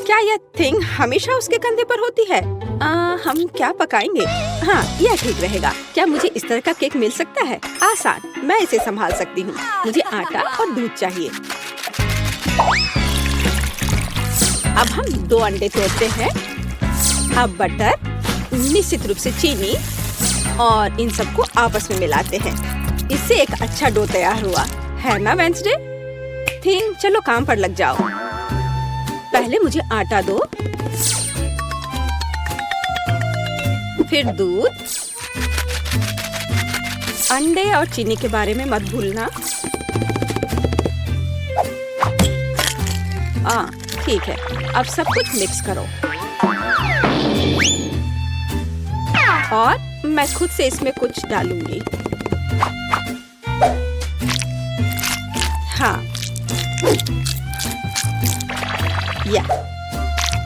क्या यह थिंग हमेशा उसके कंधे पर होती है? हम क्या पकाएंगे? हाँ, यह ठीक रहेगा। क्या मुझे इस तरह का केक मिल सकता है? आसान, मैं इसे संभाल सकती हूँ। मुझे आटा और दूध चाहिए। अब हम 2 अंडे तोड़ते हैं। अब बटर, निश्चित रूप से चीनी और इन सबको आपस में मिलाते हैं। इससे एक अच्छा डो तैयार हुआ है ना वेंसडे? थिंग, चलो काम पर लग जाओ। पहले मुझे आटा दो, फिर दूध, अंडे और चीनी के बारे में मत भूलना। ठीक है, अब सब कुछ मिक्स करो। और मैं खुद से इसमें कुछ डालूंगी। हाँ,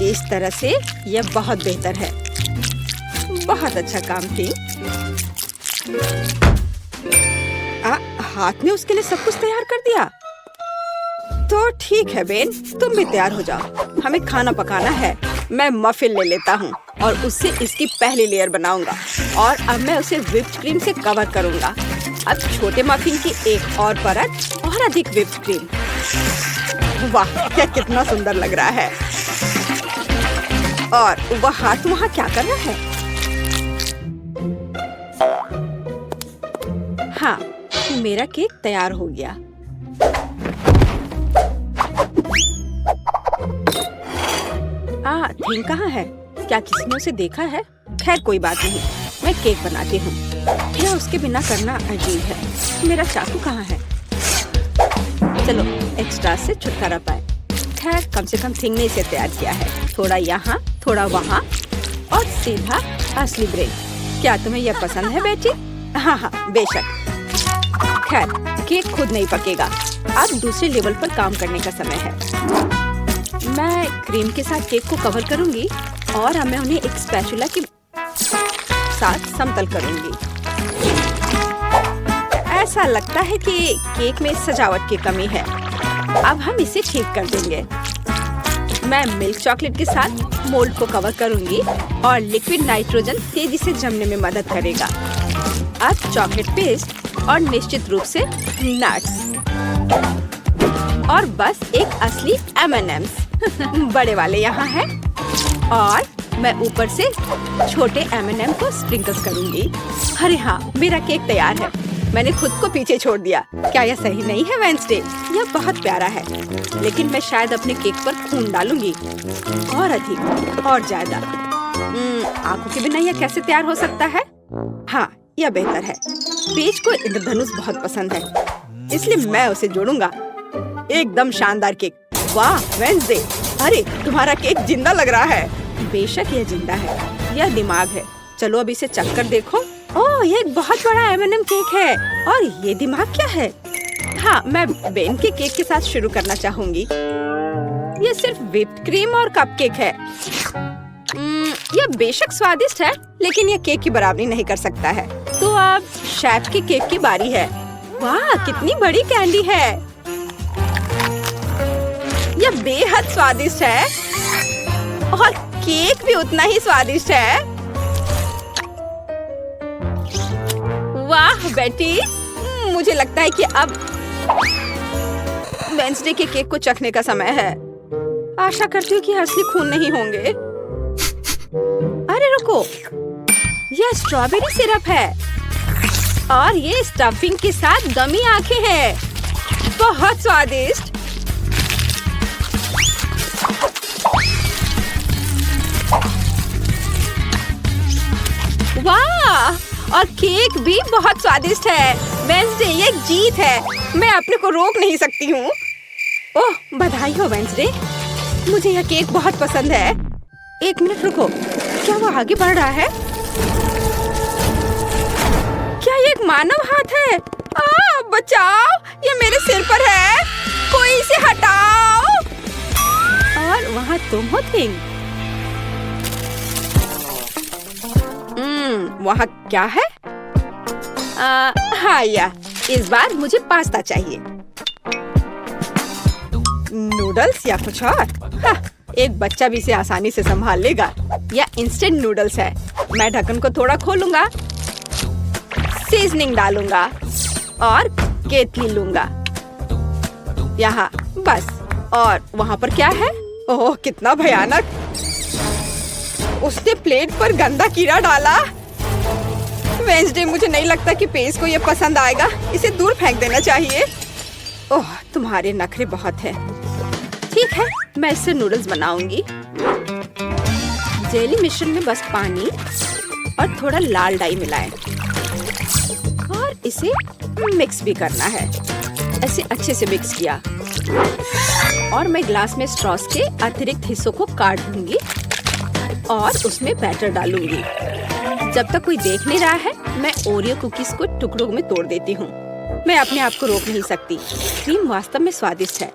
इस तरह से यह बहुत बेहतर है। बहुत अच्छा काम थी। हाथ ने उसके लिए सब कुछ तैयार कर दिया। तो ठीक है बेन, तुम भी तैयार हो जाओ। हमें खाना पकाना है। मैं मफिन ले लेता हूँ और उससे इसकी पहली लेयर बनाऊंगा और अब मैं उसे व्हिप्ड क्रीम से कवर करूंगा। अब छोटे मफिन की एक और परत और अधिक व्हिप्ड क्रीम। वाह, क्या कितना सुंदर लग रहा है। और वह हाथ वहाँ क्या कर रहा है? हाँ, मेरा केक तैयार हो गया। थिंग कहाँ है? क्या किसी ने उसे देखा है? खैर कोई बात नहीं, मैं केक बनाती हूँ। यह उसके बिना करना अजीब है। मेरा चाकू कहाँ है? चलो एक्स्ट्रा से छुटकारा पाए। खैर कम से कम थिंग ने इसे तैयार किया है। थोड़ा यहाँ, थोड़ा वहाँ और सीधा असली ब्रेड। क्या तुम्हें यह पसंद है बेटी? हाँ, बेशक। खैर केक खुद नहीं पकेगा। अब दूसरे लेवल पर काम करने का समय है। मैं क्रीम के साथ केक को कवर करूंगी और अब मैं उन्हें एक स्पैचुला के साथ समतल करूंगी। ऐसा लगता है कि केक में सजावट की कमी है। अब हम इसे ठीक कर देंगे। मैं मिल्क चॉकलेट के साथ मोल्ड को कवर करूंगी और लिक्विड नाइट्रोजन तेजी से जमने में मदद करेगा। अब चॉकलेट पेस्ट और निश्चित रूप से नट्स और बस एक असली M&M's बड़े वाले यहाँ हैं। और मैं ऊपर से छोटे M&M को स्प्रिंकल्स करूंगी। अरे हाँ, मेरा केक तैयार है। मैंने खुद को पीछे छोड़ दिया। क्या यह सही नहीं है वेंसडे? यह बहुत प्यारा है, लेकिन मैं शायद अपने केक पर खून डालूंगी और अधिक और ज्यादा। आंखों के बिना यह कैसे तैयार हो सकता है? हाँ, यह बेहतर है। पेज को इंद्रधनुष बहुत पसंद है, इसलिए मैं उसे जोड़ूंगा। एकदम शानदार केक। वाह वेंसडे, अरे तुम्हारा केक जिंदा लग रहा है। बेशक यह जिंदा है, यह दिमाग है। चलो अब इसे चख कर देखो। ओह, यह एक बहुत बड़ा M&M केक है। और ये दिमाग क्या है? हाँ, मैं बेन के केक के साथ शुरू करना चाहूंगी। यह सिर्फ व्हिप्ड क्रीम और कपकेक है। यह बेशक स्वादिष्ट है, लेकिन यह केक की बराबरी नहीं कर सकता है। तो अब शेफ के केक की बारी है। वाह, कितनी बड़ी कैंडी है। यह बेहद स्वादिष्ट है और केक भी उतना ही स्वादिष्ट है। वाह बेटी, मुझे लगता है कि अब वेंसडे के केक को चखने का समय है। आशा करती हूँ कि असली खून नहीं होंगे। अरे रुको, यह स्ट्रॉबेरी सिरप है और ये स्टफिंग के साथ गमी आंखें हैं। बहुत स्वादिष्ट। वाह, और केक भी बहुत स्वादिष्ट है। वेंसडे, ये जीत है। मैं अपने को रोक नहीं सकती हूँ। ओह, बधाई हो वेंसडे, मुझे यह केक बहुत पसंद है। एक मिनट रुको, क्या वो आगे बढ़ रहा है? क्या ये एक मानव हाथ है? बचाओ, ये मेरे सिर पर है। कोई इसे हटाओ। और वहाँ तुम हो थिंग। वहाँ क्या है? हाँ, इस बार मुझे पास्ता चाहिए। नूडल्स या कुछ और? एक बच्चा भी इसे आसानी से संभाल लेगा। यह इंस्टेंट नूडल्स है। मैं ढक्कन को थोड़ा खोलूंगा, सीजनिंग डालूंगा और केतली लूंगा यहाँ बस। और वहाँ पर क्या है? ओह कितना भयानक! उसने प्लेट पर गंदा कीड़ा डाला। वेंसडे, मुझे नहीं लगता कि पेस को ये पसंद आएगा। इसे दूर फेंक देना चाहिए। ओह तुम्हारे नखरे बहुत हैं। ठीक है, मैं इससे नूडल्स बनाऊंगी। जेली मिश्रण में बस पानी और थोड़ा लाल डाई मिलाएं और इसे मिक्स भी करना है। ऐसे अच्छे से मिक्स किया और मैं ग्लास में स्ट्रॉस के अतिरिक्त हिस्सों को काट दूंगी और उसमें बैटर डालूंगी। जब तक कोई देख नहीं रहा है, मैं ओरियो कुकीज को टुकड़ों में तोड़ देती हूँ। मैं अपने आप को रोक नहीं सकती। क्रीम वास्तव में स्वादिष्ट है।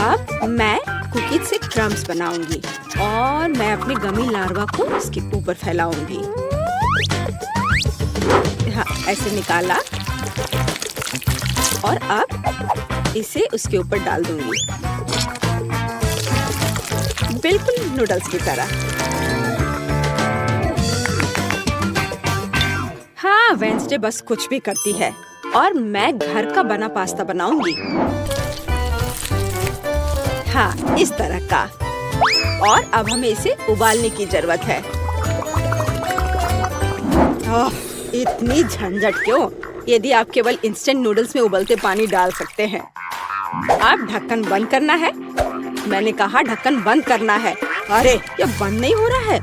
अब मैं कुकीज से क्रम्स बनाऊंगी और मैं अपने गमी लार्वा को इसके ऊपर फैलाऊंगी। हाँ, ऐसे निकाला और अब इसे उसके ऊपर डाल दूंगी, बिल्कुल नूडल्स की तरह। हाँ, वेंसडे बस कुछ भी करती है और मैं घर का बना पास्ता बनाऊंगी। हाँ, इस तरह का। और अब हमें इसे उबालने की जरूरत है। ओह, इतनी झंझट क्यों? यदि आप केवल इंस्टेंट नूडल्स में उबलते पानी डाल सकते हैं। आप ढक्कन बंद करना है। मैंने कहा ढक्कन बंद करना है। अरे ये बंद नहीं हो रहा है।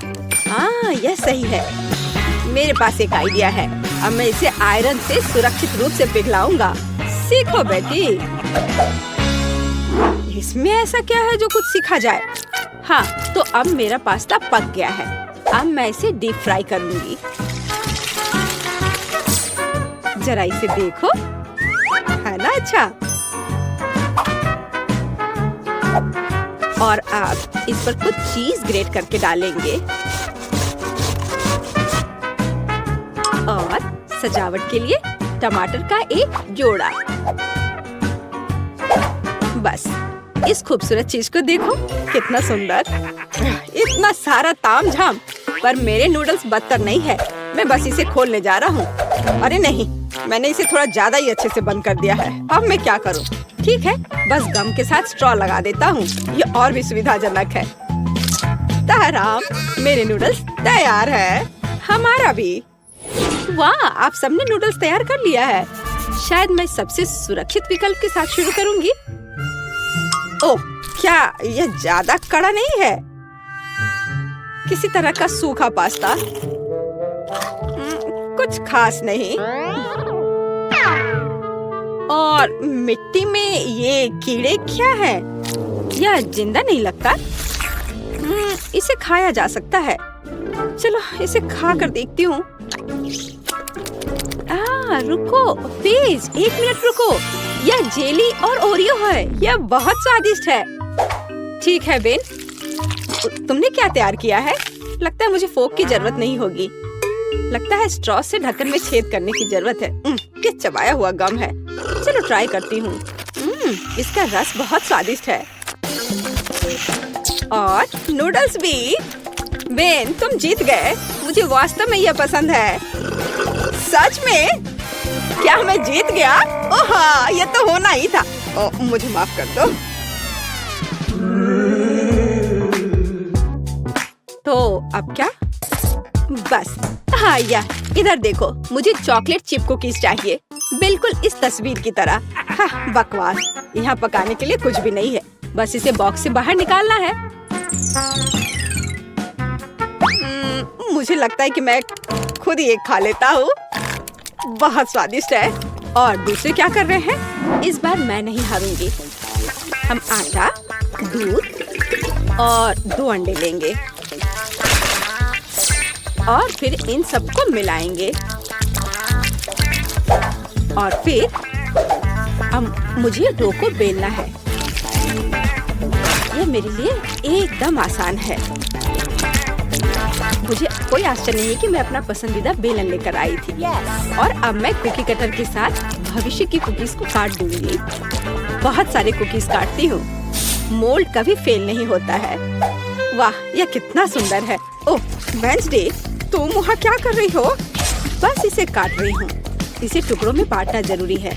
हाँ, यह सही है। मेरे पास एक आइडिया है। अब मैं इसे आयरन से सुरक्षित रूप से पिघलाऊंगा। सीखो बेटी। इसमें ऐसा क्या है जो कुछ सीखा जाए? हाँ, तो अब मेरा पास्ता पक गया है। अब मैं इसे डीप फ्राई करूंगी। जरा इसे देखो, है ना अच्छा? और आप इस पर कुछ चीज ग्रेट करके डालेंगे और सजावट के लिए टमाटर का एक जोड़ा। बस इस खूबसूरत चीज को देखो, कितना सुंदर। इतना सारा तामझाम, पर मेरे नूडल्स बदतर नहीं है। मैं बस इसे खोलने जा रहा हूँ। अरे नहीं, मैंने इसे थोड़ा ज्यादा ही अच्छे से बंद कर दिया है। अब मैं क्या करूँ? ठीक है, बस गम के साथ स्ट्रॉ लगा देता हूँ। ये और भी सुविधाजनक है। ताराम, मेरे नूडल्स तैयार है। हमारा भी। वाह, आप सबने नूडल्स तैयार कर लिया है। शायद मैं सबसे सुरक्षित विकल्प के साथ शुरू करूंगी। ओह, क्या यह ज्यादा कड़ा नहीं है? किसी तरह का सूखा पास्ता, कुछ खास नहीं। और मिट्टी में ये कीड़े क्या है? यह जिंदा नहीं लगता। इसे खाया जा सकता है। चलो इसे खा कर देखती हूँ। रुको प्लीज, 1 मिनट रुको। यह जेली और ओरियो है। यह बहुत स्वादिष्ट है। ठीक है बेन, तुमने क्या तैयार किया है? लगता है मुझे फोक की जरूरत नहीं होगी। लगता है स्ट्रॉ से ढक्कन में छेद करने की जरूरत है। क्या चबाया हुआ गम है। चलो ट्राई करती हूँ। इसका रस बहुत स्वादिष्ट है। और नूडल्स भी। बेन, तुम जीत गए। मुझे वास्तव में यह पसंद है। सच में? क्या मैं जीत गया? ओह हाँ, यह तो होना ही था। मुझे माफ कर दो। तो अब क्या? बस हाँ, यह इधर देखो। मुझे चॉकलेट चिप कुकीज चाहिए, बिल्कुल इस तस्वीर की तरह। हाँ, बकवास। यहाँ पकाने के लिए कुछ भी नहीं है। बस इसे बॉक्स से बाहर निकालना है। मुझे लगता है कि मैं खुद ही एक खा लेता हूँ। बहुत स्वादिष्ट है। और दूसरे क्या कर रहे हैं? इस बार मैं नहीं हारूंगी। हम आटा, दूध और 2 अंडे लेंगे और फिर इन सबको मिलाएंगे। और फिर मुझे डो को बेलना है। यह मेरे लिए एकदम आसान है। मुझे कोई आश्चर्य नहीं है कि मैं अपना पसंदीदा बेलन लेकर आई थी। और अब मैं कुकी कटर के साथ भविष्य की कुकीज को काट दूंगी। बहुत सारे कुकीज काटती हूँ। मोल्ड कभी फेल नहीं होता है। वाह, यह कितना सुंदर है। ओह वेंसडे, तुम वहाँ क्या कर रही हो? बस इसे काट रही हूँ। इसे टुकड़ों में बांटना जरूरी है।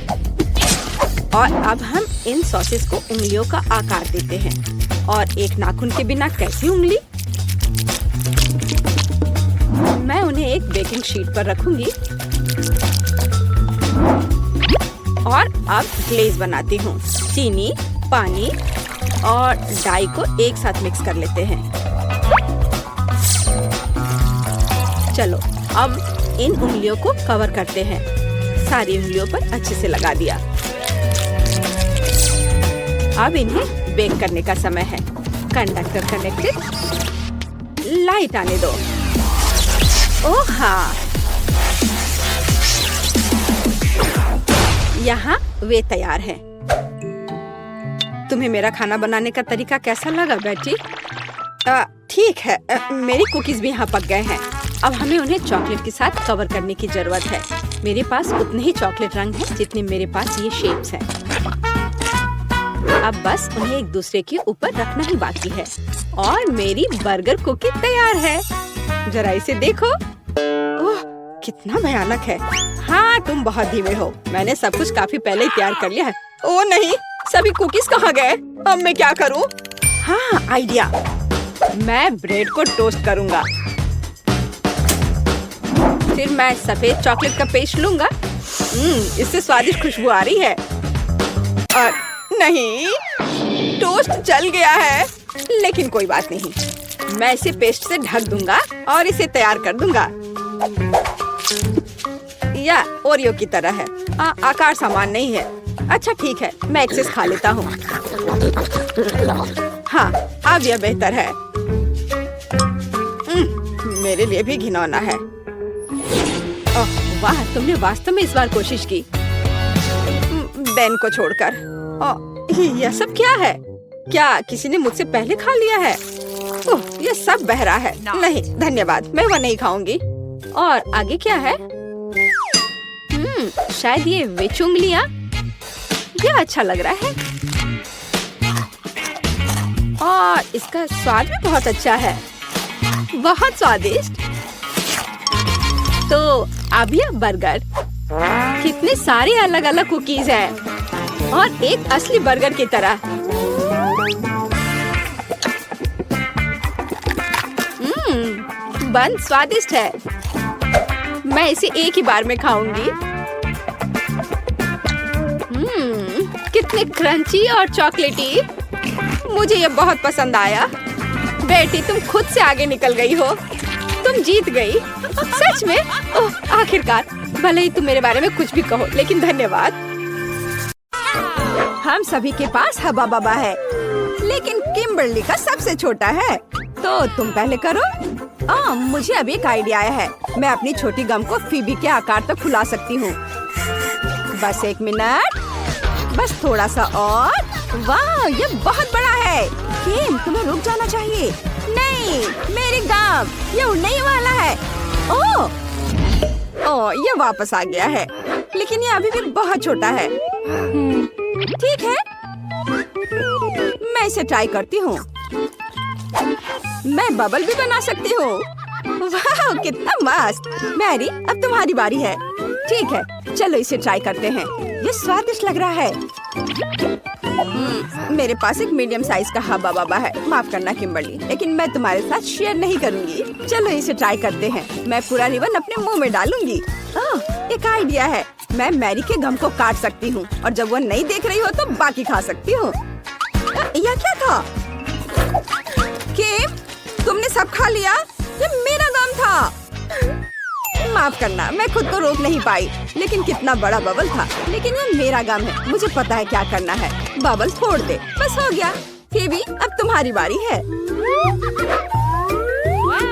और अब हम इन सॉसेस को उंगलियों का आकार देते हैं। और एक नाखून के बिना कैसी उंगली? मैं उन्हें एक बेकिंग शीट पर रखूंगी और अब ग्लेज बनाती हूँ। चीनी, पानी और डाई को एक साथ मिक्स कर लेते हैं। चलो अब इन उंगलियों को कवर करते हैं। सारी उंगलियों पर अच्छे से लगा दिया। अब इन्हें बेक करने का समय है। Conductor connected. लाइट आने दो। ओह हाँ, यहाँ वे तैयार हैं। तुम्हें मेरा खाना बनाने का तरीका कैसा लगा बेटी? ठीक है, मेरी कुकीज भी यहाँ पक गए हैं। अब हमें उन्हें चॉकलेट के साथ कवर करने की जरूरत है। मेरे पास उतने ही चॉकलेट रंग हैं जितने मेरे पास ये शेप्स हैं। अब बस उन्हें एक दूसरे के ऊपर रखना ही बाकी है और मेरी बर्गर कुकी तैयार है। जरा इसे देखो। ओह, कितना भयानक है। हाँ, तुम बहुत धीमे हो। मैंने सब कुछ काफी पहले ही तैयार कर लिया है। ओह नहीं, सभी कुकीज कहाँ गए? अब मैं क्या करूँ? हाँ, आइडिया। मैं ब्रेड को टोस्ट करूँगा। फिर मैं सफेद चॉकलेट का पेस्ट लूँगा। इससे स्वादिष्ट खुशबू आ रही है। और नहीं, टोस्ट जल गया है। लेकिन कोई बात नहीं, मैं इसे पेस्ट से ढक दूंगा और इसे तैयार कर दूंगा। या ओरियो की तरह है। आकार समान नहीं है। अच्छा ठीक है, मैं एक्सेस खा लेता हूँ। हाँ, अब यह बेहतर है। मेरे लिए भी घिनौना है। ओह वाह, तुमने वास्तव में इस बार कोशिश की। बेन को छोड़कर। यह सब क्या है? क्या किसी ने मुझसे पहले खा लिया है? ओह, यह सब बह रहा है। नहीं धन्यवाद, मैं वह नहीं खाऊंगी। और आगे क्या है? शायद ये विच उंगलियां। यह अच्छा लग रहा है और इसका स्वाद भी बहुत अच्छा है। बहुत स्वादिष्ट। तो अब यह बर्गर। कितने सारे अलग अलग कुकीज हैं और एक असली बर्गर की तरह। बन स्वादिष्ट है। मैं इसे एक ही बार में खाऊंगी। कितने क्रंची और चॉकलेटी। मुझे ये बहुत पसंद आया। बेटी, तुम खुद से आगे निकल गई हो। तुम जीत गई। सच में? ओह, आखिरकार। भले ही तुम मेरे बारे में कुछ भी कहो, लेकिन धन्यवाद। हम सभी के पास हबा बबा है, लेकिन किम्बर्ली का सबसे छोटा है। तो तुम पहले करो। मुझे अभी एक आइडिया आया है। मैं अपनी छोटी गम को फीबी के आकार तक फुला सकती हूँ। बस 1 मिनट। बस थोड़ा सा और। वाह, ये बहुत बड़ा है। किम, तुम्हें रुक जाना चाहिए। नहीं, मेरी गम, ये उड़ने ही वाला है। ओह, ये वापस आ गया है, लेकिन ये अभी भी बहुत छोटा है। ठीक है, मैं इसे ट्राई करती हूँ। मैं बबल भी बना सकती हूँ। वाह, कितना मस्त। मैरी, अब तुम्हारी बारी है। ठीक है, चलो इसे ट्राई करते हैं। ये स्वादिष्ट लग रहा है। मेरे पास एक मीडियम साइज का हब्बा बब्बा है। माफ करना किम्बर्ली, लेकिन मैं तुम्हारे साथ शेयर नहीं करूंगी। चलो इसे ट्राई करते हैं। मैं पूरा रिबन अपने मुंह में डालूंगी। एक आइडिया है। मैं मैरी के गम को काट सकती हूँ और जब वो नहीं देख रही हो तो बाकी खा सकती हूँ। यह क्या था? किम, तुमने सब खा लिया? ये मेरा गम था। माफ करना, मैं खुद को रोक नहीं पाई। लेकिन कितना बड़ा बबल था। लेकिन ये मेरा गम है, मुझे पता है क्या करना है। बबल फोड़ दे। बस हो गया। फेबी, अब तुम्हारी बारी है।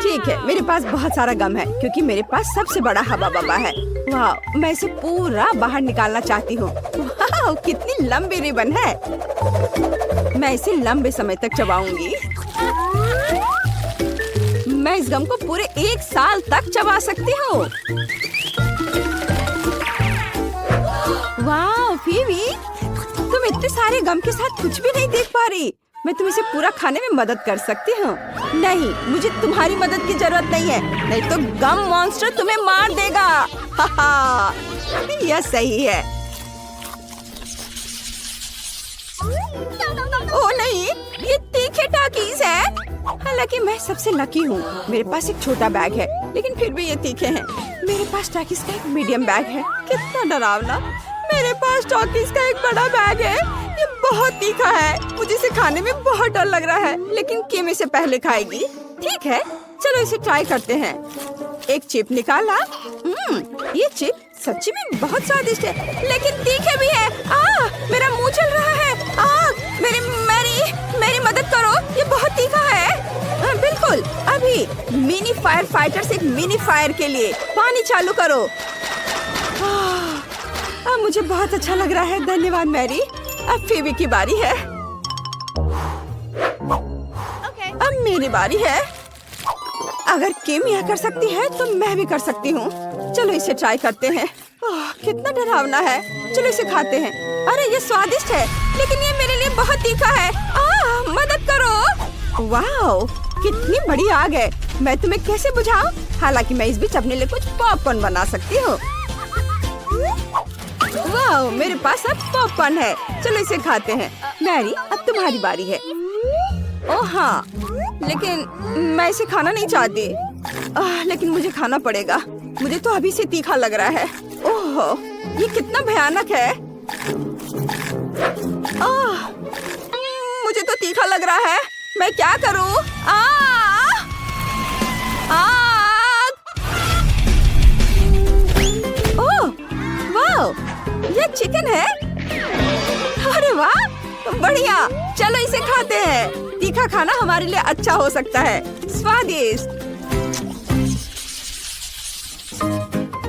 ठीक है, मेरे पास बहुत सारा गम है क्योंकि मेरे पास सबसे बड़ा हवा बबा है। वाह, मैं इसे पूरा बाहर निकालना चाहती हूँ। वाह, कितनी लंबी रिबन है। मैं इसे लंबे समय तक चबाऊंगी। मैं इस गम को पूरे 1 साल तक चबा सकती हूँ। वाह, फीवी, तुम इतने सारे गम के साथ कुछ भी नहीं देख पा रही। मैं तुम्हें इसे पूरा खाने में मदद कर सकती हूँ। नहीं, मुझे तुम्हारी मदद की जरूरत नहीं है, नहीं तो गम मॉन्स्टर तुम्हें मार देगा। हाहा, यह सही है। ओ नहीं, ये तीखे टाकीज है। हालांकि मैं सबसे लकी हूँ, मेरे पास एक छोटा बैग है, लेकिन फिर भी ये तीखे हैं। मेरे पास टाकीज का एक मीडियम बैग है। कितना डरावना। मेरे पास टाकीज का एक बड़ा बैग है, ये बहुत तीखा है। मुझे इसे खाने में बहुत डर लग रहा है, लेकिन किम इसे पहले खाएगी। ठीक है, चलो इसे ट्राई करते हैं। एक चिप निकाला। ये चिप सच्ची में बहुत स्वादिष्ट है, लेकिन तीखे भी है। मेरा मुंह चल रहा है। मेरी मदद करो, ये बहुत तीखा है। बिल्कुल, अभी मिनी फायर फाइटर्स एक मिनी फायर के लिए पानी चालू करो। अब मुझे बहुत अच्छा लग रहा है। धन्यवाद मैरी। अब फेवी की बारी है। अब मेरी बारी है। अगर किम यह कर सकती है तो मैं भी कर सकती हूँ। चलो इसे ट्राई करते हैं। कितना डरावना है। चलो इसे खाते हैं। अरे ये स्वादिष्ट है, लेकिन ये मेरे लिए बहुत तीखा है। मदद करो। वाह, कितनी बड़ी आग है। मैं तुम्हें कैसे बुझाऊं? हालांकि मैं इस बीच अपने लिए कुछ पॉपकॉर्न बना सकती हूँ। वाह, मेरे पास अब पॉपकॉर्न है। चलो इसे खाते हैं। मैरी, अब तुम्हारी बारी है। ओह हाँ, लेकिन मैं इसे खाना नहीं चाहती। लेकिन मुझे खाना पड़ेगा। मुझे तो अभी से तीखा लग रहा है। ओह, ये कितना भयानक है। मुझे तो तीखा लग रहा है। मैं क्या करूं? ओह, वाह, ये चिकन है। अरे वाह, बढ़िया। चलो इसे खाते हैं। तीखा खाना हमारे लिए अच्छा हो सकता है। स्वादिष्ट।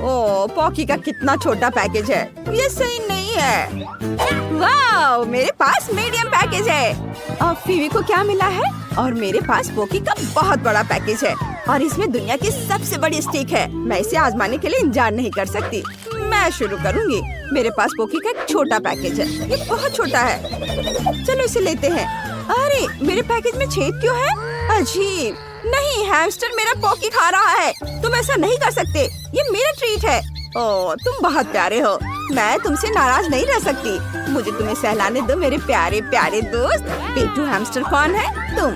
ओह, पॉकी का कितना छोटा पैकेज है। ये सही नहीं है। वाह, मेरे पास मीडियम पैकेज है। और फीवी को क्या मिला है? और मेरे पास पॉकी का बहुत बड़ा पैकेज है, और इसमें दुनिया की सबसे बड़ी स्टिक है। मैं इसे आजमाने के लिए इंतजार नहीं कर सकती। मैं शुरू करूंगी। मेरे पास पॉकी का एक छोटा पैकेज है। ये बहुत छोटा है। चलो इसे लेते हैं। अरे, मेरे पैकेज में छेद क्यों है? अजीब। नहीं, हैमस्टर मेरा पॉकी खा रहा है। तुम ऐसा नहीं कर सकते। ये मेरा ट्रीट है। ओह, तुम बहुत प्यारे हो। मैं तुमसे नाराज नहीं रह सकती। मुझे तुम्हें सहलाने दो मेरे प्यारे प्यारे दोस्त। पेटू हैमस्टर कौन है? तुम।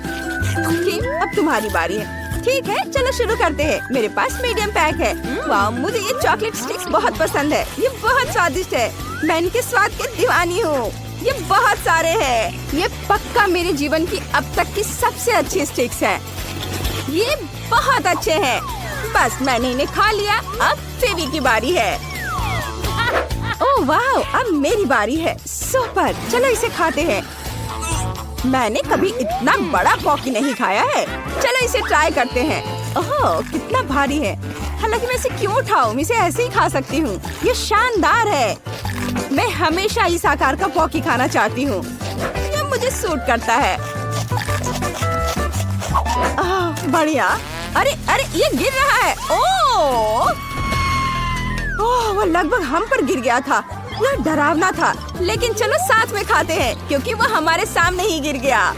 ठीक, अब तुम्हारी बारी है। ठीक है, चलो शुरू करते हैं। मेरे पास मीडियम पैक है। वाह, मुझे ये चॉकलेट स्टिक्स बहुत पसंद है। ये बहुत स्वादिष्ट है। मैं इनके स्वाद की दीवानी हूँ। ये बहुत सारे हैं। ये पक्का मेरे जीवन की अब तक की सबसे अच्छी स्टिक्स है। ये बहुत अच्छे हैं। बस मैंने इन्हें खा लिया। अब फेवी की बारी है। ओह वाह, अब मेरी बारी है। सुपर, चलो इसे खाते हैं। मैंने कभी इतना बड़ा पॉकी नहीं खाया है। चलो इसे ट्राई करते हैं। ओह, कितना भारी है। हालांकि मैं इसे क्यों उठाऊं? मैं इसे ऐसे ही खा सकती हूँ। ये शानदार है। मैं हमेशा इस आकार का पॉकी खाना चाहती हूँ। ये मुझे सूट करता है। बढ़िया। अरे अरे, ये गिर रहा है। ओह, वो लगभग हम पर गिर गया था। यह डरावना था, लेकिन चलो साथ में खाते हैं, क्योंकि वो हमारे सामने ही गिर गया।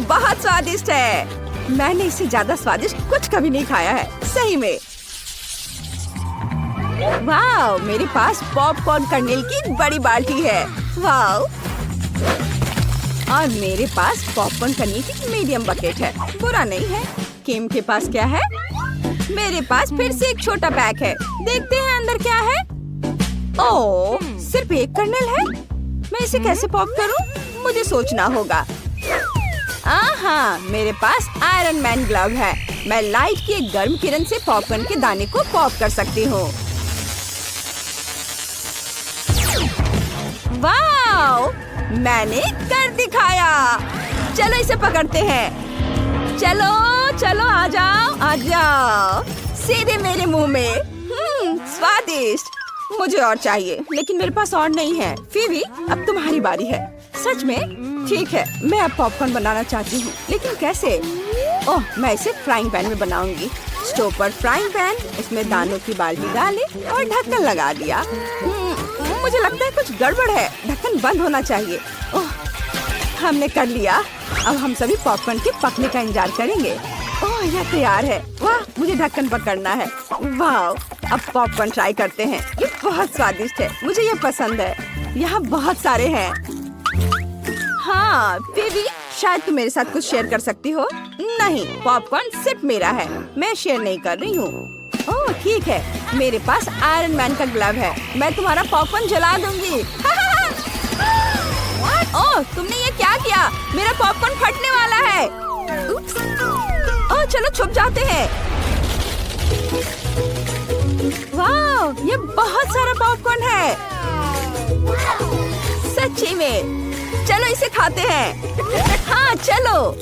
बहुत स्वादिष्ट है। मैंने इससे ज्यादा स्वादिष्ट कुछ कभी नहीं खाया है, सही में। वाह, मेरे पास पॉपकॉर्न कर्नेल की बड़ी बाल्टी है। वाह, और मेरे पास पॉपकॉर्न कर्नेल की मीडियम बकेट है। बुरा नहीं है। किम के पास क्या है? मेरे पास फिर से एक छोटा पैक है। देखते हैं अंदर क्या है। ओह, सिर्फ एक कर्नेल है। मैं इसे कैसे पॉप करूं? मुझे सोचना होगा। मेरे पास आयरन मैन ग्लव है। मैं लाइट की एक गर्म किरण से पॉपकॉर्न के दाने को पॉप कर सकती हूँ। वाह, मैंने कर दिखाया। चलो इसे पकड़ते हैं। चलो चलो, आ जाओ आ जाओ, सीधे मेरे मुंह में। स्वादिष्ट। मुझे और चाहिए, लेकिन मेरे पास और नहीं है। फीवी, अब तुम्हारी बारी है। सच में? ठीक है, मैं अब पॉपकॉर्न बनाना चाहती हूँ, लेकिन कैसे? ओह, मैं इसे फ्राइंग पैन में बनाऊंगी। स्टोव पर फ्राइंग पैन, इसमें दानों की बाल्टी डाले और ढक्कन लगा दिया। मुझे लगता है कुछ गड़बड़ है। ढक्कन बंद होना चाहिए। ओह, हमने कर लिया। अब हम सभी पॉपकॉर्न के पकने का इंतजार करेंगे। ओह, यह तैयार है। वाह, मुझे ढक्कन पकड़ना है। वाह, अब पॉपकॉर्न ट्राई करते हैं। ये बहुत स्वादिष्ट है, मुझे ये पसंद है। यहाँ बहुत सारे हैं। हाँ बेबी, शायद तुम मेरे साथ कुछ शेयर कर सकती हो। नहीं, पॉपकॉर्न सिर्फ मेरा है, मैं शेयर नहीं कर रही हूँ। ओह ठीक है, मेरे पास आयरन मैन का ग्लव है, मैं तुम्हारा पॉपकॉर्न जला दूंगी। ओह, तुमने ये क्या किया? मेरा पॉपकॉर्न फटने वाला है। उप्स। ओह, चलो छुप जाते हैं। वाह, ये बहुत सारा पॉपकॉर्न है। सच्ची में, चलो इसे खाते हैं। हाँ चलो।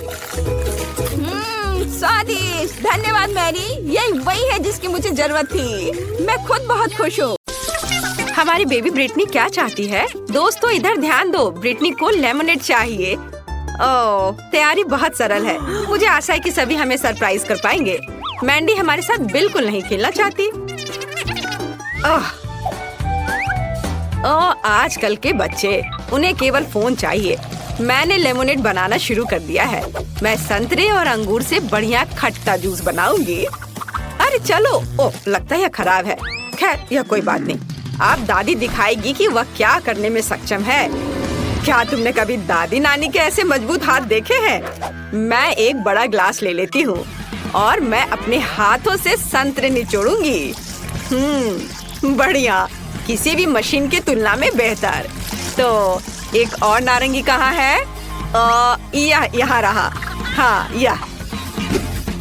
स्वादिष्ट, धन्यवाद मैरी, यही वही है जिसकी मुझे जरूरत थी। मैं खुद बहुत खुश हूँ। हमारी बेबी ब्रिटनी क्या चाहती है? दोस्तों इधर ध्यान दो, ब्रिटनी को लेमनेड चाहिए। ओह, तैयारी बहुत सरल है। मुझे आशा है कि सभी हमें सरप्राइज कर पाएंगे। मैंडी हमारे साथ बिल्कुल नहीं खेलना चाहती। ओह, आजकल के बच्चे, उन्हें केवल फोन चाहिए। मैंने लेमोनेड बनाना शुरू कर दिया है। मैं संतरे और अंगूर से बढ़िया खट्टा जूस बनाऊंगी। अरे चलो। ओह, लगता है यह खराब है। खैर, यह कोई बात नहीं। अब दादी दिखाएगी कि वह क्या करने में सक्षम है। क्या तुमने कभी दादी नानी के ऐसे मजबूत हाथ देखे हैं? मैं एक बड़ा ग्लास ले लेती हूँ और मैं अपने हाथों से संतरे निचोड़ूंगी। बढ़िया, किसी भी मशीन की तुलना में बेहतर। तो एक और नारंगी कहाँ है? यहाँ रहा। हाँ, यह।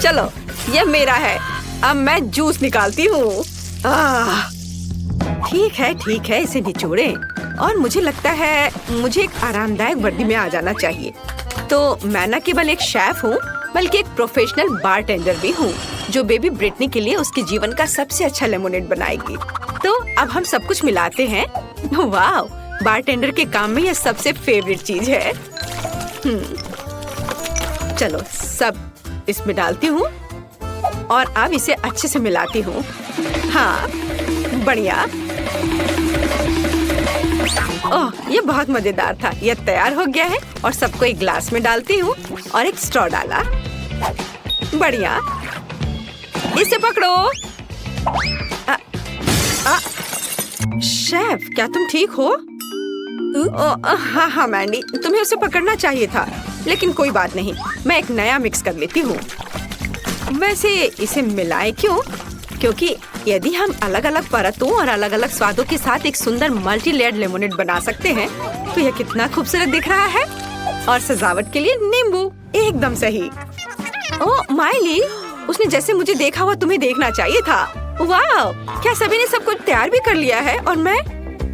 चलो, यह मेरा है। अब मैं जूस निकालती हूँ। ठीक है, इसे निचोड़ें। और मुझे लगता है मुझे एक आरामदायक वर्दी में आ जाना चाहिए। तो मैं न केवल एक शेफ हूँ, बल्कि एक प्रोफेशनल बारटेंडर भी हूँ, जो बेबी ब्रिटनी के लिए उसके जीवन का सबसे अच्छा लेमोनेड बनाएगी। तो अब हम सब कुछ मिलाते हैं। वाह, बारटेंडर के काम में यह सबसे फेवरेट चीज है। चलो, सब इसमें डालती हूँ और अब इसे अच्छे से मिलाती हूँ। हाँ, बढ़िया। ओह, ये बहुत मजेदार था। यह तैयार हो गया है और सबको एक ग्लास में डालती हूँ और एक स्ट्रॉ डाला। बढ़िया, इसे पकड़ो। शेफ, क्या तुम ठीक हो? हाँ मैंडी, तुम्हें उसे पकड़ना चाहिए था, लेकिन कोई बात नहीं, मैं एक नया मिक्स कर लेती हूँ। वैसे इसे मिलाएं क्यों? क्योंकि यदि हम अलग अलग परतों और अलग अलग स्वादों के साथ एक सुंदर मल्टी लेयर्ड लेमोनेड बना सकते हैं, तो यह कितना खूबसूरत दिख रहा है। और सजावट के लिए नींबू, एकदम सही। ओह माइली, उसने जैसे मुझे देखा हुआ तुम्हें देखना चाहिए था। वाह, क्या सभी ने सब कुछ तैयार भी कर लिया है? और मैं?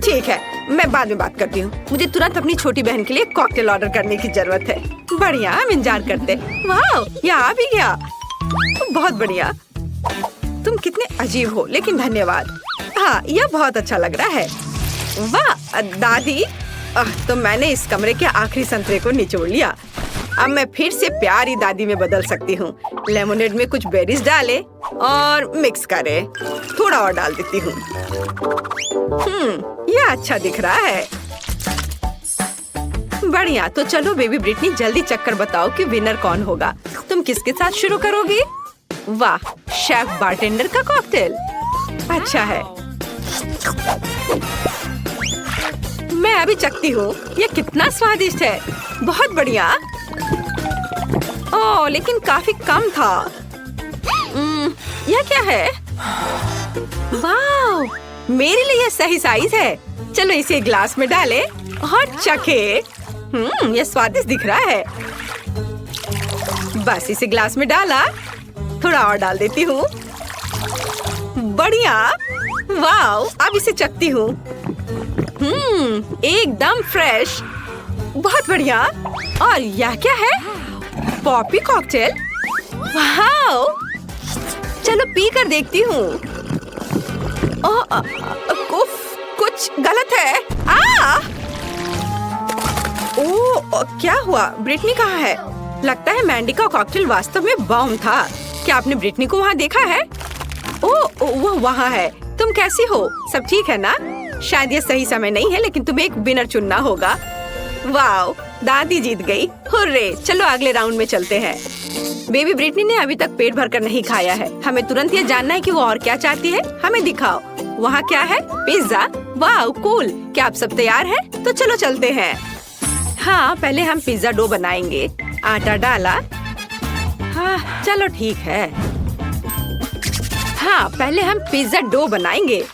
ठीक है, मैं बाद में बात करती हूँ। मुझे तुरंत अपनी छोटी बहन के लिए कॉकटेल ऑर्डर करने की जरूरत है। बढ़िया, हम इंतजार करते। वाह, यह आ भी गया। बहुत बढ़िया। तुम कितने अजीब हो, लेकिन धन्यवाद। हाँ, यह बहुत अच्छा लग रहा है। वाह दादी, तो मैंने इस कमरे के आखिरी संतरे को निचोड़ लिया। अब मैं फिर से प्यारी दादी में बदल सकती हूँ। लेमोनेड में कुछ बेरीज डाले और मिक्स करे। थोड़ा और डाल देती हूँ। यह अच्छा दिख रहा है। बढ़िया, तो चलो बेबी ब्रिटनी, जल्दी चक्कर बताओ कि विनर कौन होगा। तुम किसके साथ शुरू करोगी? वाह, शेफ बारटेंडर का कॉकटेल। अच्छा है, मैं अभी चखती हूँ। यह कितना स्वादिष्ट है। बहुत बढ़िया। ओह, लेकिन काफी कम था। यह क्या है? वाह, मेरे लिए यह सही साइज है। चलो इसे ग्लास में डालें और चखे। यह स्वादिष्ट दिख रहा है। बस इसे ग्लास में डाला, थोड़ा और डाल देती हूँ। बढ़िया। वाह, अब इसे चखती हूँ। एकदम फ्रेश। बहुत बढ़िया। और यह क्या है? Poppy cocktail. वाह, चलो पी कर देखती हूँ। कुछ गलत है। क्या हुआ? ब्रिटनी कहाँ है? लगता है मैंडी का कॉकटेल वास्तव में बॉम्ब था। क्या आपने ब्रिटनी को वहाँ देखा है? वो वहाँ है। तुम कैसी हो? सब ठीक है ना? शायद ये सही समय नहीं है, लेकिन तुम्हें एक विनर चुनना होगा। वाह, दादी जीत गई। हुर्रे! चलो अगले राउंड में चलते हैं। बेबी ब्रिटनी ने अभी तक पेट भरकर नहीं खाया है। हमें तुरंत ये जानना है कि वो और क्या चाहती है। हमें दिखाओ। वहाँ क्या है? पिज्जा। वाह कूल। क्या आप सब तैयार हैं? तो चलो चलते हैं। हाँ, पहले हम पिज्जा डो बनाएंगे। आटा डाला। हाँ, चलो ठीक है। हाँ, पहले हम पिज्जा डो बनाएंगे।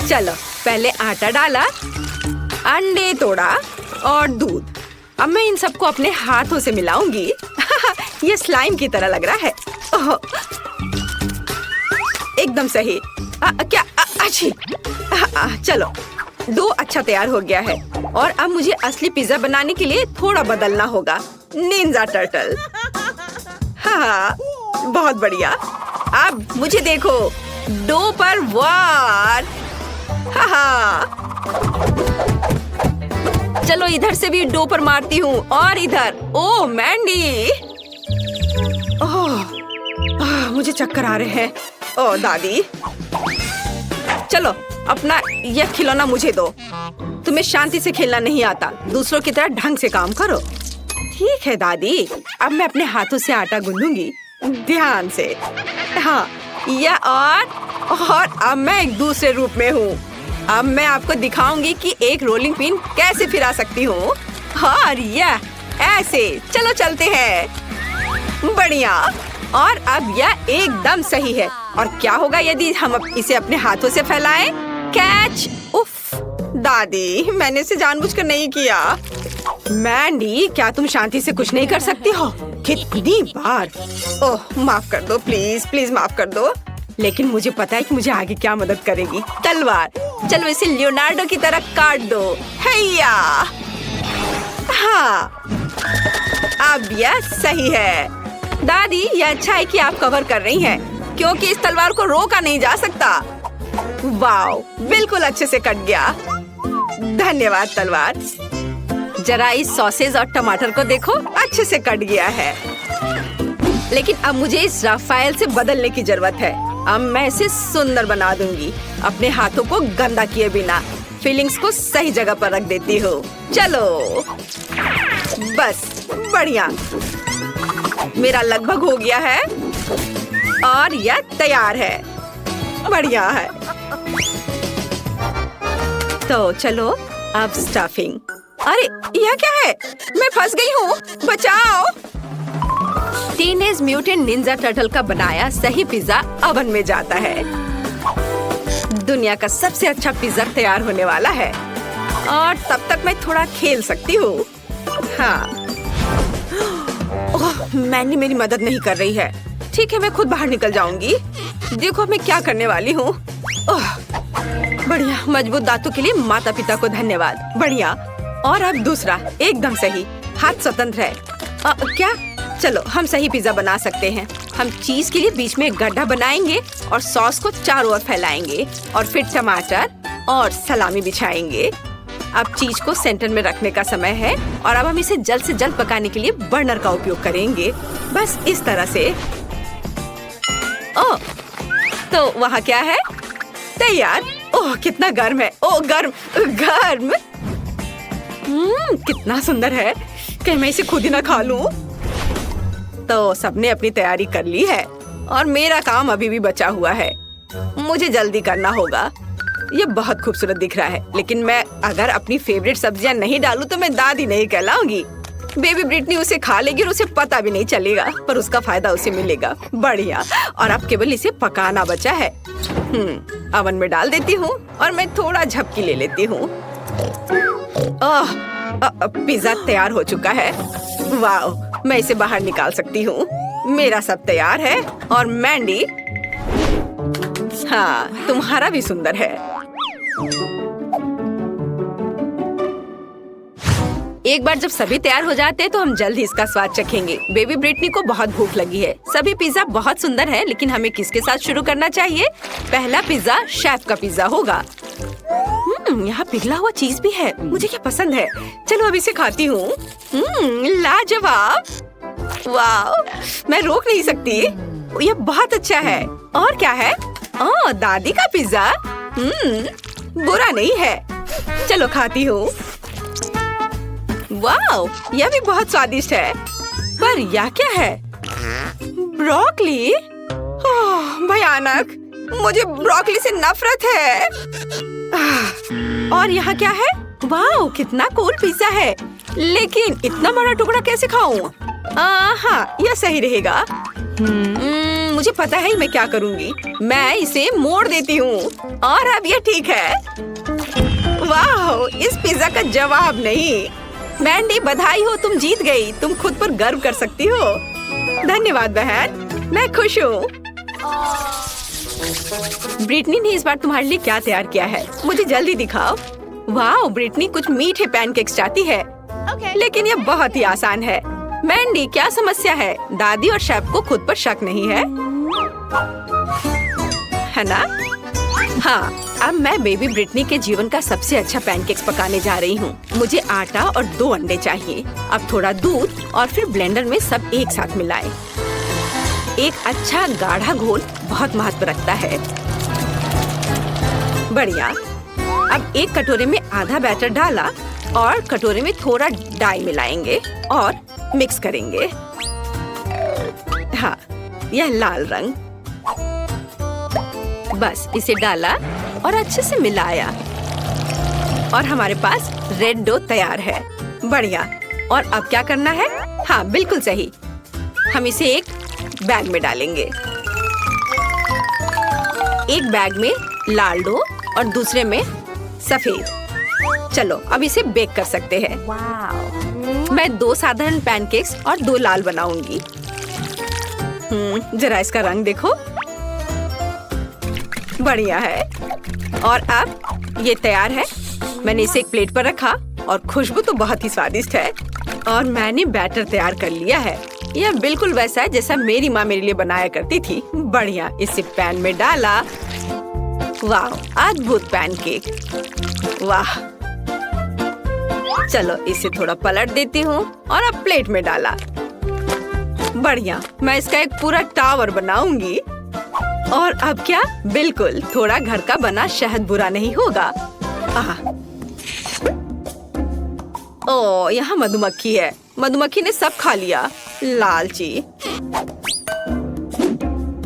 चलो, पहले आटा डाला, अंडे तोड़ा और दूध। अब मैं इन सबको अपने हाथों से मिलाऊंगी। ये स्लाइम की तरह लग रहा है। ओह, एकदम सही। क्या? अच्छी। चलो, डो अच्छा तैयार हो गया है और अब मुझे असली पिज्जा बनाने के लिए थोड़ा बदलना होगा। Ninja turtle. हाँ, बहुत बढ़िया। अब मुझे देखो, डो पर वार। हाँ, चलो इधर से भी डो पर मारती हूँ और इधर। ओह मैंडी, ओह, मुझे चक्कर आ रहे हैं। ओह दादी, चलो अपना यह खिलौना मुझे दो। तुम्हें शांति से खेलना नहीं आता। दूसरों की तरह ढंग से काम करो। ठीक है दादी, अब मैं अपने हाथों से आटा गूंदूंगी ध्यान से। हाँ, यह और अब मैं एक दूसरे रूप में हूँ। अब मैं आपको दिखाऊंगी कि एक रोलिंग पिन कैसे फिरा सकती हूँ। और यह ऐसे। चलो चलते हैं। बढ़िया। और अब यह एकदम सही है। और क्या होगा यदि हम इसे अपने हाथों से फैलाएं? कैच। उफ दादी, मैंने इसे जानबूझकर नहीं किया। मैंडी, क्या तुम शांति से कुछ नहीं कर सकती हो? कितनी बार। ओह, माफ कर दो प्लीज, प्लीज माफ कर दो। लेकिन मुझे पता है कि मुझे आगे क्या मदद करेगी। तलवार। चलो इसे लियोनार्डो की तरह काट दो। हैया। हाँ, अब यह सही है। दादी, यह अच्छा है कि आप कवर कर रही हैं, क्योंकि इस तलवार को रोका नहीं जा सकता। वाओ, बिल्कुल अच्छे से कट गया। धन्यवाद तलवार। जरा इस सॉसेज और टमाटर को देखो, अच्छे से कट गया है। लेकिन अब मुझे इस राफेल से बदलने की जरूरत है। अब मैं इसे सुंदर बना दूंगी, अपने हाथों को गंदा किए बिना। फीलिंग्स को सही जगह पर रख देती हूँ। चलो, बस बढ़िया। मेरा लगभग हो गया है और यह तैयार है। बढ़िया है। तो चलो अब स्टफिंग। अरे यह क्या है? मैं फंस गई हूँ, बचाओ। टीनेज म्यूटेंट निंजा टर्टल का बनाया सही पिज्जा ओवन में जाता है। दुनिया का सबसे अच्छा पिज्जा तैयार होने वाला है और तब तक मैं थोड़ा खेल सकती हूँ। हाँ, ओह, मैंने मेरी मदद नहीं कर रही है। ठीक है, मैं खुद बाहर निकल जाऊंगी। देखो मैं क्या करने वाली हूँ। ओह, बढ़िया। मजबूत दांतों के लिए माता पिता को धन्यवाद। बढ़िया। और अब दूसरा, एकदम सही। हाथ स्वतंत्र है। क्या? चलो हम सही पिज्जा बना सकते हैं। हम चीज के लिए बीच में एक गड्ढा बनाएंगे और सॉस को चारों ओर फैलाएंगे और फिर टमाटर और सलामी बिछाएंगे। अब चीज को सेंटर में रखने का समय है और अब हम इसे जल्द से जल्द पकाने के लिए बर्नर का उपयोग करेंगे। बस इस तरह से। ओह, तो वहाँ क्या है? तैयार। ओह, कितना गर्म है। ओह, गर्म गर्म। कितना सुंदर है। कहीं मैं इसे खुद ही ना खा लूं। तो सबने अपनी तैयारी कर ली है और मेरा काम अभी भी बचा हुआ है। मुझे जल्दी करना होगा। ये बहुत खूबसूरत दिख रहा है, लेकिन मैं अगर अपनी फेवरेट सब्जियां नहीं डालूं तो मैं दादी नहीं कहलाऊंगी। बेबी ब्रिटनी उसे खा लेगी और उसे पता भी नहीं चलेगा, पर उसका फायदा उसे मिलेगा। बढ़िया। और अब केवल इसे पकाना बचा है। ओवन में डाल देती हूँ और मैं थोड़ा झपकी ले लेती हूँ। पिज्जा तैयार हो चुका है। वाह, मैं इसे बाहर निकाल सकती हूँ। मेरा सब तैयार है और मैंडी, हाँ, तुम्हारा भी सुंदर है। एक बार जब सभी तैयार हो जाते हैं तो हम जल्द ही इसका स्वाद चखेंगे। बेबी ब्रिटनी को बहुत भूख लगी है। सभी पिज्जा बहुत सुंदर है, लेकिन हमें किसके साथ शुरू करना चाहिए? पहला पिज्जा शेफ का पिज्जा होगा। यहाँ पिघला हुआ चीज भी है, मुझे क्या पसंद है। चलो अब इसे खाती हूँ। लाजवाब। वाह, मैं रोक नहीं सकती। यह बहुत अच्छा है। और क्या है? ओह, दादी का पिज्जा। बुरा नहीं है। चलो खाती हूँ। वाओ, यह भी बहुत स्वादिष्ट है। पर यह क्या है? ब्रोकली? ओह, भयानक। मुझे ब्रोकली से नफरत है। और यहाँ क्या है? वाओ, कितना कूल पिज़्ज़ा है। लेकिन इतना बड़ा टुकड़ा कैसे खाऊं? हाँ, यह सही रहेगा। मुझे पता है मैं क्या करूँगी। मैं इसे मोड़ देती हूँ और अब यह ठीक है। वाह, इस पिज़्ज़ा का जवाब नहीं। मैंडी, बधाई हो, तुम जीत गई। तुम खुद पर गर्व कर सकती हो। धन्यवाद बहन, मैं खुश हूँ। ब्रिटनी ने इस बार तुम्हारे लिए क्या तैयार किया है? मुझे जल्दी दिखाओ। वाह, ब्रिटनी कुछ मीठे पैनकेक्स चाहती है। लेकिन यह बहुत ही आसान है। मैंडी, क्या समस्या है? दादी और शेफ को खुद पर शक नहीं है ना? हाँ, अब मैं बेबी ब्रिटनी के जीवन का सबसे अच्छा पैनकेक्स पकाने जा रही हूँ। मुझे आटा और 2 अंडे चाहिए। अब थोड़ा दूध और फिर ब्लेंडर में सब एक साथ मिलाएं। एक अच्छा गाढ़ा घोल बहुत महत्व रखता है। बढ़िया। अब एक कटोरे में आधा बैटर डाला और कटोरे में थोड़ा डाई मिलाएंगे और मिक्स करेंगे। हाँ, यह लाल रंग। बस इसे डाला और अच्छे से मिलाया और हमारे पास रेड डो तैयार है। बढ़िया। और अब क्या करना है? हाँ, बिल्कुल सही। हम इसे एक बैग में डालेंगे। एक बैग में लाल डो और दूसरे में सफेद। चलो अब इसे बेक कर सकते हैं। मैं 2 साधारण पैनकेक्स और 2 लाल बनाऊंगी। जरा इसका रंग देखो। बढ़िया है। और अब ये तैयार है। मैंने इसे एक प्लेट पर रखा और खुशबू तो बहुत ही स्वादिष्ट है। और मैंने बैटर तैयार कर लिया है। यह बिल्कुल वैसा है जैसा मेरी माँ मेरे लिए बनाया करती थी। बढ़िया। इसे पैन में डाला। वाह, अद्भुत पैनकेक। वाह। चलो इसे थोड़ा पलट देती हूँ और अब प्लेट में डाला। बढ़िया। मैं इसका एक पूरा टावर बनाऊंगी। और अब क्या? बिल्कुल, थोड़ा घर का बना शहद बुरा नहीं होगा। ओह, यहाँ मधुमक्खी है। मधुमक्खी ने सब खा लिया। लालची।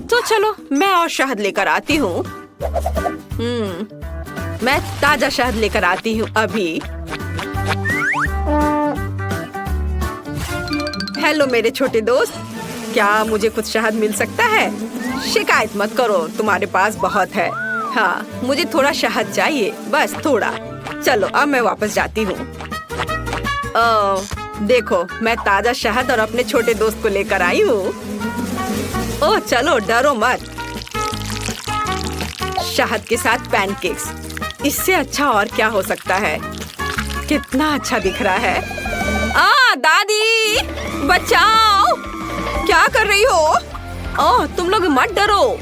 तो चलो मैं और शहद लेकर आती हूँ। मैं ताजा शहद लेकर आती हूँ अभी। हेलो मेरे छोटे दोस्त, क्या मुझे कुछ शहद मिल सकता है? शिकायत मत करो, तुम्हारे पास बहुत है। हाँ, मुझे थोड़ा शहद चाहिए, बस थोड़ा। चलो अब मैं वापस जाती हूँ। देखो, मैं ताजा शहद और अपने छोटे दोस्त को लेकर आई हूँ। ओह चलो, डरो मत। शहद के साथ पैनकेक्स, इससे अच्छा और क्या हो सकता है? कितना अच्छा दिख रहा है। दादी बचाओ! क्या कर रही हो? ओह, तुम लोग मत डरो।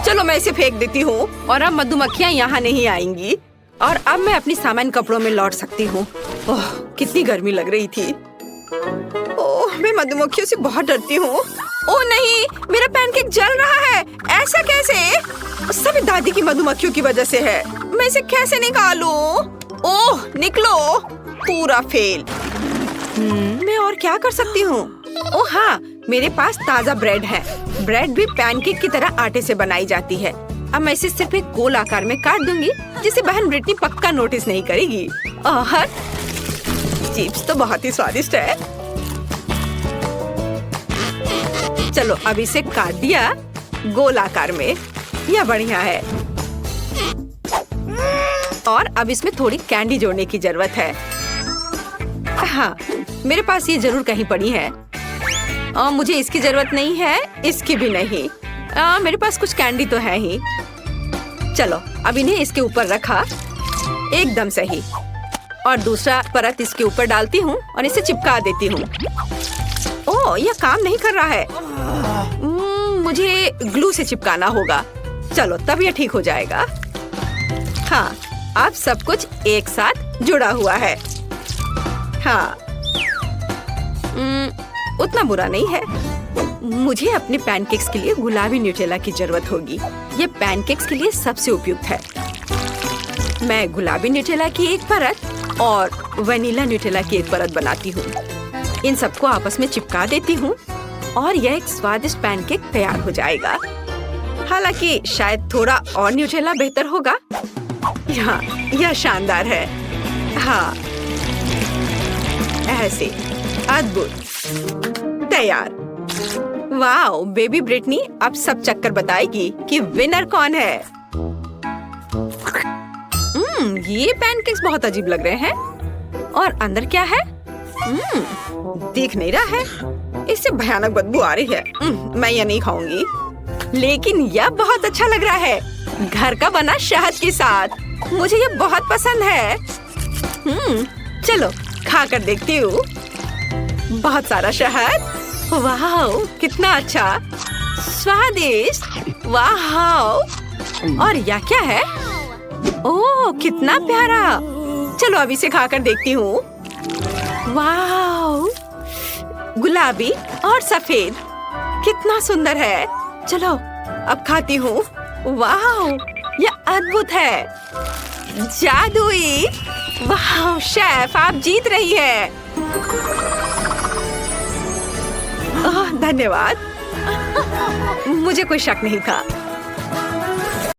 चलो मैं इसे फेंक देती हूँ और अब मधुमक्खियाँ यहाँ नहीं आएंगी। और अब मैं अपनी सामान्य कपड़ों में लौट सकती हूँ। ओह, कितनी गर्मी लग रही थी। ओह, मैं मधुमक्खियों से बहुत डरती हूँ। ओह नहीं, मेरा पैनकेक जल रहा है। ऐसा कैसे? सभी दादी की मधुमक्खियों की वजह से है। मैं इसे कैसे निकालूं? ओह, निकलो। पूरा फेल। मैं और क्या कर सकती हूँ? ओह हाँ, मेरे पास ताजा ब्रेड है। ब्रेड भी पैनकेक की तरह आटे से बनाई जाती है। अब मैं इसे सिर्फ एक गोल आकार में काट दूंगी, जिसे बहन ब्रिटनी पक्का नोटिस नहीं करेगी। और चिप्स तो बहुत ही स्वादिष्ट है। चलो अब इसे काट दिया गोल आकार में। यह बढ़िया है। और अब इसमें थोड़ी कैंडी जोड़ने की जरूरत है। हाँ, मेरे पास ये जरूर कहीं पड़ी है। मुझे इसकी जरूरत नहीं है, इसकी भी नहीं। मेरे पास कुछ कैंडी तो है ही। चलो अब इन्हें इसके ऊपर रखा, एकदम सही। और दूसरा परत इसके ऊपर डालती हूँ और इसे चिपका देती हूँ। ओह, यह काम नहीं कर रहा है। मुझे ग्लू से चिपकाना होगा। चलो तब यह ठीक हो जाएगा। हाँ, अब सब कुछ एक साथ जुड़ा हुआ है। हाँ, उतना बुरा नहीं है। मुझे अपने पैनकेक्स के लिए गुलाबी न्यूटेला की जरूरत होगी। ये पैनकेक्स के लिए सबसे उपयुक्त है। मैं गुलाबी न्यूटेला की एक परत और वनीला न्यूटेला की एक परत बनाती हूँ। इन सबको आपस में चिपका देती हूँ और यह एक स्वादिष्ट पैनकेक तैयार हो जाएगा। हालांकि शायद थोड़ा और न्यूटेला बेहतर होगा। हाँ, यह शानदार है। हाँ, ऐसे अद्भुत, तैयार। वाओ, बेबी ब्रिटनी अब सब चक्कर बताएगी कि विनर कौन है। ये पैनकेक्स बहुत अजीब लग रहे हैं। और अंदर क्या है? दिख नहीं रहा है। इससे भयानक बदबू आ रही है। मैं ये नहीं खाऊंगी। लेकिन यह बहुत अच्छा लग रहा है, घर का बना शहद के साथ। मुझे ये बहुत पसंद है। चलो खा कर देखती हूँ। बहुत सारा शहद। वाह, कितना अच्छा, स्वादिष्ट। वाह, और यह क्या है? ओह, कितना प्यारा। चलो अब इसे खाकर देखती हूँ। वाह, गुलाबी और सफेद, कितना सुंदर है। चलो अब खाती हूँ। वाह, यह अद्भुत है, जादुई। वाह शेफ, आप जीत रही है। धन्यवाद। मुझे कोई शक नहीं था।